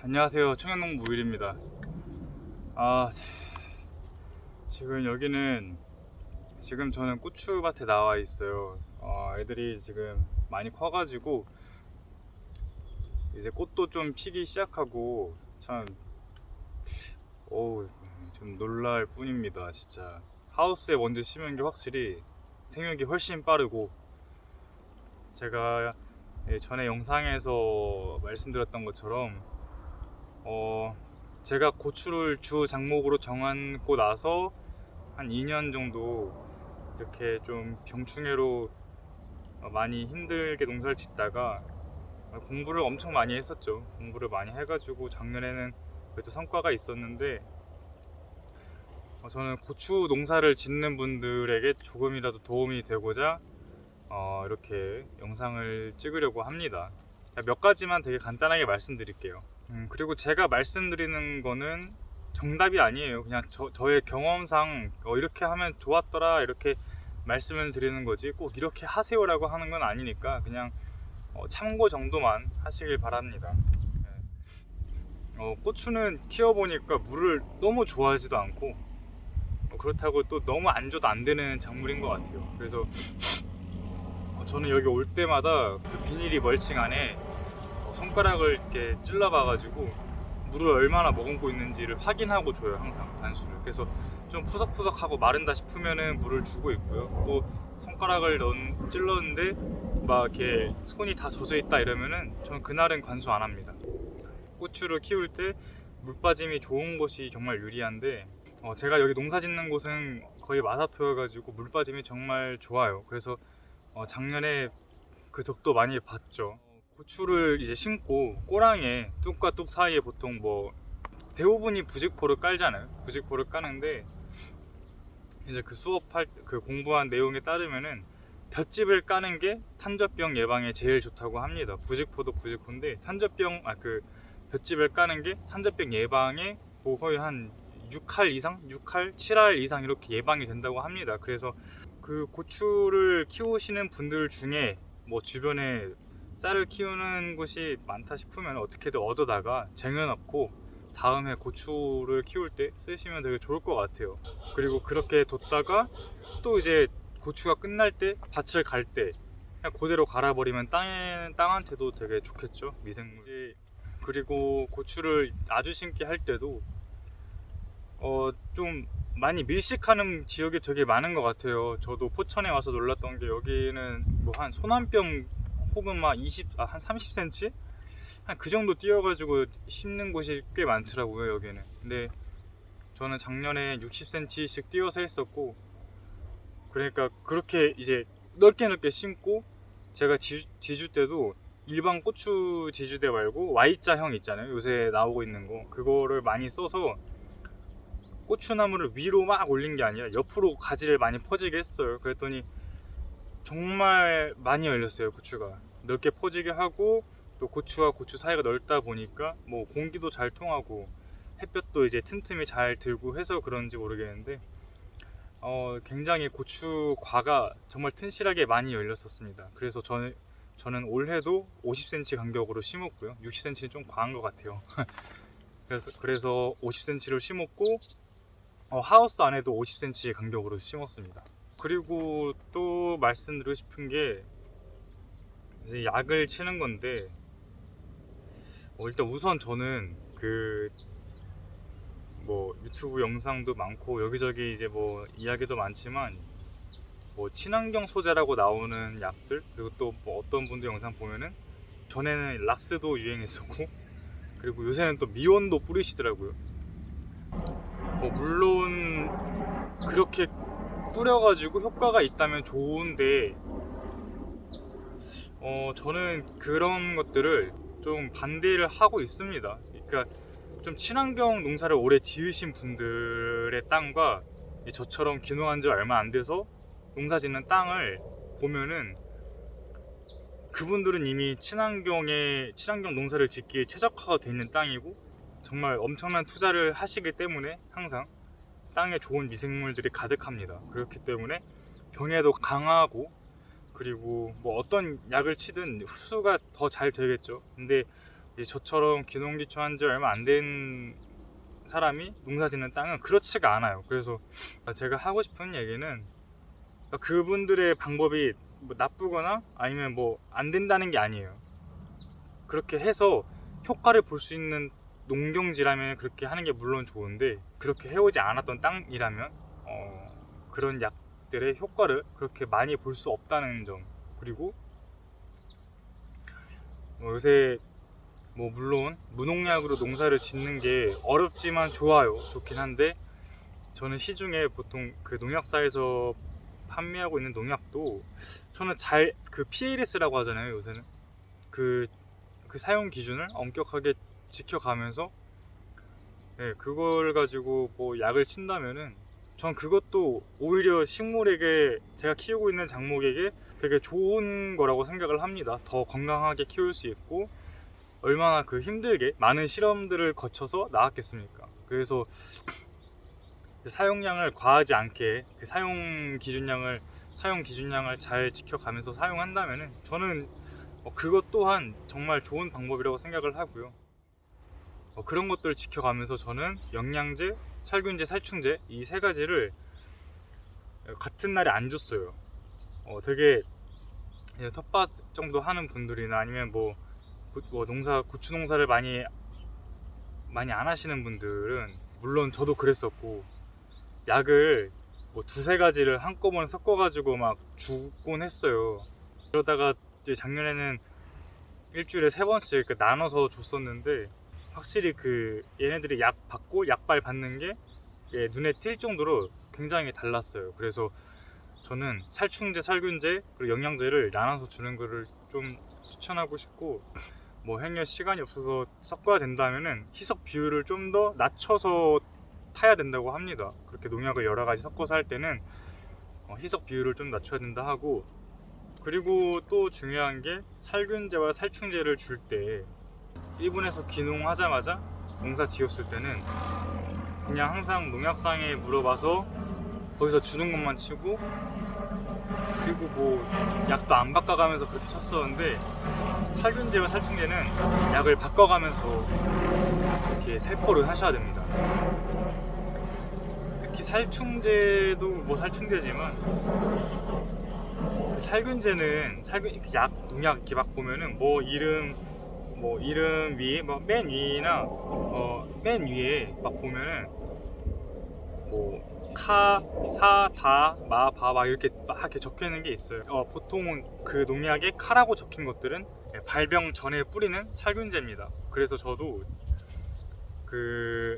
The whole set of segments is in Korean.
안녕하세요. 청양농부 우일입니다. 아, 지금 여기는 지금 저는 고추밭에 나와 있어요. 애들이 지금 많이 커가지고 이제 꽃도 좀 피기 시작하고 참, 어우, 좀 놀랄 뿐입니다. 진짜 하우스에 먼저 심은 게 확실히 생육이 훨씬 빠르고, 제가 전에 영상에서 말씀드렸던 것처럼 제가 고추를 주 작목으로 정하고 나서 한 2년 정도 이렇게 좀 병충해로 많이 힘들게 농사를 짓다가 공부를 엄청 많이 했었죠. 공부를 많이 해가지고 작년에는 그래도 성과가 있었는데, 저는 고추 농사를 짓는 분들에게 조금이라도 도움이 되고자 이렇게 영상을 찍으려고 합니다. 몇 가지만 되게 간단하게 말씀드릴게요. 그리고 제가 말씀드리는 거는 정답이 아니에요. 그냥 저의 경험상 이렇게 하면 좋았더라 이렇게 말씀을 드리는 거지, 꼭 이렇게 하세요라고 하는 건 아니니까 그냥 참고 정도만 하시길 바랍니다. 고추는 키워보니까 물을 너무 좋아하지도 않고, 그렇다고 또 너무 안 줘도 안 되는 작물인 것 같아요. 그래서 저는 여기 올 때마다 그 비닐이 멀칭 안에 손가락을 이렇게 찔러봐가지고 물을 얼마나 머금고 있는지를 확인하고 줘요. 항상 반수를. 그래서 좀 푸석푸석하고 마른다 싶으면은 물을 주고 있고요. 또 손가락을 찔렀는데 막 이렇게 손이 다 젖어 있다 이러면은 저는 그날은 관수 안 합니다. 고추를 키울 때 물 빠짐이 좋은 곳이 정말 유리한데, 제가 여기 농사 짓는 곳은 거의 마사토여가지고 물 빠짐이 정말 좋아요. 그래서 작년에 그 덕도 많이 봤죠. 고추를 이제 심고 꼬랑에 뚝과 뚝 사이에 보통 대부분이 부직포를 깔잖아요. 부직포를 까는데 이제 그 수업할 그 공부한 내용에 따르면은 볏짚을 까는 게 탄저병 예방에 제일 좋다고 합니다. 부직포도 부직포인데 볏짚을 까는 게 탄저병 예방에 거의 한 6할 이상, 6할, 7할 이상 이렇게 예방이 된다고 합니다. 그래서 그 고추를 키우시는 분들 중에 주변에 쌀을 키우는 곳이 많다 싶으면 어떻게든 얻어다가 쟁여놓고 다음에 고추를 키울 때 쓰시면 되게 좋을 것 같아요. 그리고 그렇게 뒀다가 또 이제 고추가 끝날 때 밭을 갈 때 그냥 그대로 갈아버리면 땅한테도 되게 좋겠죠, 미생물. 그리고 고추를 아주 심게 할 때도 좀 많이 밀식하는 지역이 되게 많은 것 같아요. 저도 포천에 와서 놀랐던 게, 여기는 한 소남병 혹은 한 30cm? 한 그 정도 띄어가지고 심는 곳이 꽤 많더라고요, 여기는. 근데 저는 작년에 60cm씩 띄어서 했었고, 그러니까 그렇게 이제 넓게 심고, 제가 지주 때도 일반 고추 지주대 말고 Y자형 있잖아요. 요새 나오고 있는 거. 그거를 많이 써서 고추나무를 위로 막 올린 게 아니라 옆으로 가지를 많이 퍼지게 했어요. 그랬더니 정말 많이 열렸어요. 고추가 넓게 퍼지게 하고, 또 고추와 고추 사이가 넓다 보니까 공기도 잘 통하고 햇볕도 이제 틈틈이 잘 들고 해서 그런지 모르겠는데 굉장히 고추과가 정말 튼실하게 많이 열렸었습니다. 그래서 저는 올해도 50cm 간격으로 심었고요. 60cm는 좀 과한 것 같아요. 그래서 50cm를 심었고, 하우스 안에도 50cm 간격으로 심었습니다. 그리고 또 말씀드리고 싶은 게 이제 약을 치는 건데, 일단 우선 저는 유튜브 영상도 많고 여기저기 이제 이야기도 많지만 친환경 소재라고 나오는 약들, 그리고 또 어떤 분들 영상 보면은 전에는 락스도 유행했었고, 그리고 요새는 또 미온도 뿌리시더라고요. 물론 그렇게 뿌려가지고 효과가 있다면 좋은데, 저는 그런 것들을 좀 반대를 하고 있습니다. 그러니까 좀 친환경 농사를 오래 지으신 분들의 땅과 저처럼 귀농한 지 얼마 안 돼서 농사 짓는 땅을 보면은, 그분들은 이미 친환경 농사를 짓기에 최적화가 되어 있는 땅이고 정말 엄청난 투자를 하시기 때문에 항상 땅에 좋은 미생물들이 가득합니다. 그렇기 때문에 병에도 강하고, 그리고 어떤 약을 치든 흡수가 더 잘 되겠죠. 근데 저처럼 기농기초한 지 얼마 안 된 사람이 농사짓는 땅은 그렇지가 않아요. 그래서 제가 하고 싶은 얘기는 그분들의 방법이 뭐 나쁘거나 아니면 뭐 안 된다는 게 아니에요. 그렇게 해서 효과를 볼 수 있는 농경지라면 그렇게 하는 게 물론 좋은데, 그렇게 해오지 않았던 땅이라면 그런 약들의 효과를 그렇게 많이 볼 수 없다는 점. 그리고 요새 뭐 물론 무농약으로 농사를 짓는 게 어렵지만 좋긴 한데, 저는 시중에 보통 그 농약사에서 판매하고 있는 농약도 저는 그 PLS라고 하잖아요. 요새는 그 사용 기준을 엄격하게 지켜가면서 그걸 가지고 뭐 약을 친다면은 전 그것도 오히려 식물에게, 제가 키우고 있는 작목에게 되게 좋은 거라고 생각을 합니다. 더 건강하게 키울 수 있고, 얼마나 그 힘들게 많은 실험들을 거쳐서 나왔겠습니까. 그래서 사용량을 과하지 않게 사용 기준량을 잘 지켜가면서 사용한다면은 저는 그것 또한 정말 좋은 방법이라고 생각을 하고요. 그런 것들을 지켜가면서 저는 영양제, 살균제, 살충제 이 세 가지를 같은 날에 안 줬어요. 되게 텃밭 정도 하는 분들이나 아니면 뭐 고추 농사를 많이 안 하시는 분들은, 물론 저도 그랬었고, 약을 뭐 두세 가지를 한꺼번에 섞어가지고 막 주곤 했어요. 그러다가 이제 작년에는 일주일에 3번씩 나눠서 줬었는데, 확실히 얘네들이 약 받고 약발 받는 게 눈에 띌 정도로 굉장히 달랐어요. 그래서 저는 살충제, 살균제, 그리고 영양제를 나눠서 주는 거를 좀 추천하고 싶고, 뭐 행여 시간이 없어서 섞어야 된다면은 희석 비율을 좀 더 낮춰서 타야 된다고 합니다. 그렇게 농약을 여러 가지 섞어서 할 때는 희석 비율을 좀 낮춰야 된다 하고, 그리고 또 중요한 게 살균제와 살충제를 줄 때 일본에서 귀농하자마자 농사 지었을 때는 그냥 항상 농약상에 물어봐서 거기서 주는 것만 치고, 그리고 뭐 약도 안 바꿔가면서 그렇게 쳤었는데, 살균제와 살충제는 약을 바꿔가면서 이렇게 살포를 하셔야 됩니다. 특히 살충제도 뭐 살충제지만, 살균제는 약 농약 이렇게 막 보면은 이름 위에 맨 위나 맨 위에 막 보면은 뭐 카, 사, 다, 마, 바 막 이렇게 적혀 있는 게 있어요. 보통은 그 농약에 카라고 적힌 것들은 발병 전에 뿌리는 살균제입니다. 그래서 저도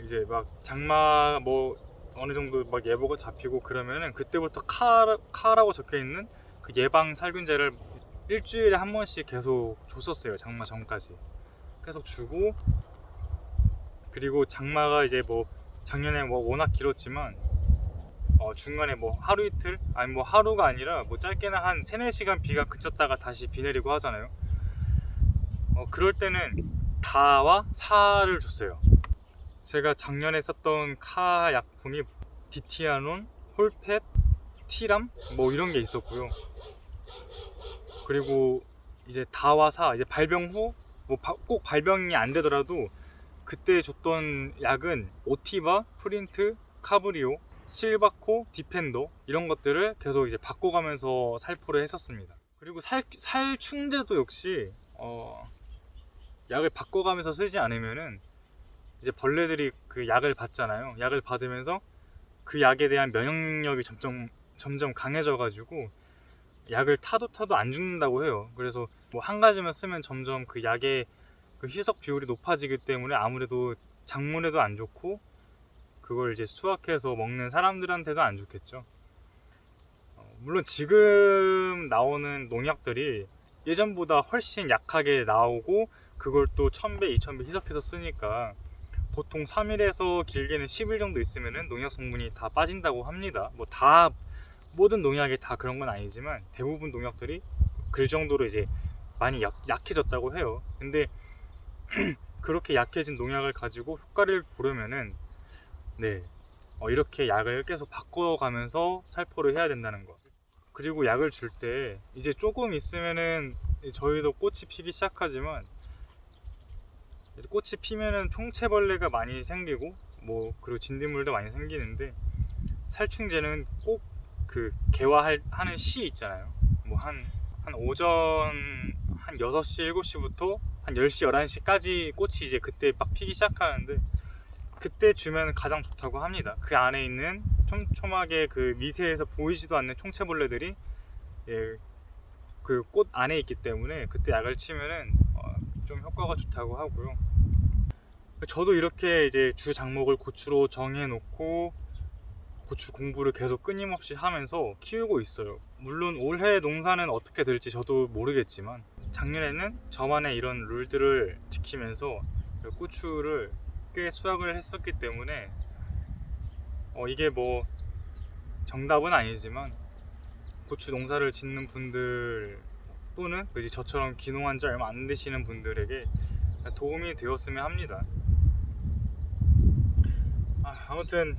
이제 막 장마 뭐 어느 정도 막 예보가 잡히고 그러면은 그때부터 카라고 적혀 있는 그 예방 살균제를 일주일에 한 번씩 계속 줬었어요. 장마 전까지 계속 주고, 그리고 장마가 이제 뭐 작년에 뭐 워낙 길었지만 중간에 뭐 하루 이틀, 아니 뭐 하루가 아니라 뭐 짧게는 한 3-4시간 비가 그쳤다가 다시 비 내리고 하잖아요. 그럴 때는 다와 사를 줬어요. 제가 작년에 썼던 카 약품이 디티아논, 홀펫, 티람 뭐 이런 게 있었고요. 그리고 이제 다와 사, 이제 발병 후 뭐 꼭 발병이 안 되더라도 그때 줬던 약은 오티바, 프린트, 카브리오, 실바코, 디펜더 이런 것들을 계속 이제 바꿔가면서 살포를 했었습니다. 그리고 살충제도 역시 약을 바꿔가면서 쓰지 않으면은 이제 벌레들이 그 약을 받잖아요. 약을 받으면서 그 약에 대한 면역력이 점점 강해져가지고 약을 타도 안 죽는다고 해요. 그래서 뭐 한 가지만 쓰면 점점 그 약의 그 희석 비율이 높아지기 때문에 아무래도 작물에도 안 좋고, 그걸 이제 수확해서 먹는 사람들한테도 안 좋겠죠. 물론 지금 나오는 농약들이 예전보다 훨씬 약하게 나오고, 그걸 또 1000배, 2000배 희석해서 쓰니까 보통 3일에서 길게는 10일 정도 있으면은 농약 성분이 다 빠진다고 합니다. 뭐 모든 농약이 다 그런 건 아니지만 대부분 농약들이 그 정도로 이제 많이 약해졌다고 해요. 근데 그렇게 약해진 농약을 가지고 효과를 보려면은 이렇게 약을 계속 바꿔가면서 살포를 해야 된다는 거. 그리고 약을 줄 때 이제 조금 있으면은 저희도 꽃이 피기 시작하지만 이제 꽃이 피면은 총채벌레가 많이 생기고 뭐 그리고 진딧물도 많이 생기는데, 살충제는 꼭 그 개화하는 시 있잖아요. 뭐 한 오전 한 6시 7시부터 한 10시 11시까지 꽃이 이제 그때 막 피기 시작하는데, 그때 주면 가장 좋다고 합니다. 그 안에 있는 촘촘하게 그 미세해서 보이지도 않는 총채벌레들이 그 꽃 안에 있기 때문에 그때 약을 치면은 좀 효과가 좋다고 하고요. 저도 이렇게 이제 주 작목을 고추로 정해놓고 고추 공부를 계속 끊임없이 하면서 키우고 있어요. 물론 올해 농사는 어떻게 될지 저도 모르겠지만, 작년에는 저만의 이런 룰들을 지키면서 고추를 꽤 수확을 했었기 때문에 이게 뭐 정답은 아니지만, 고추 농사를 짓는 분들 또는 이제 저처럼 귀농한 지 얼마 안 되시는 분들에게 도움이 되었으면 합니다. 아무튼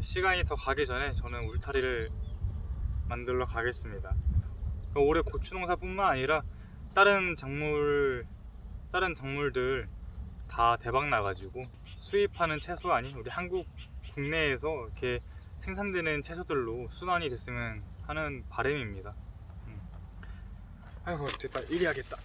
시간이 더 가기 전에 저는 울타리를 만들러 가겠습니다. 올해 고추 농사뿐만 아니라 다른 작물들 다 대박 나가지고 수입하는 채소 아닌 우리 한국 국내에서 이렇게 생산되는 채소들로 순환이 됐으면 하는 바람입니다. 아이고, 제발 일해야겠다.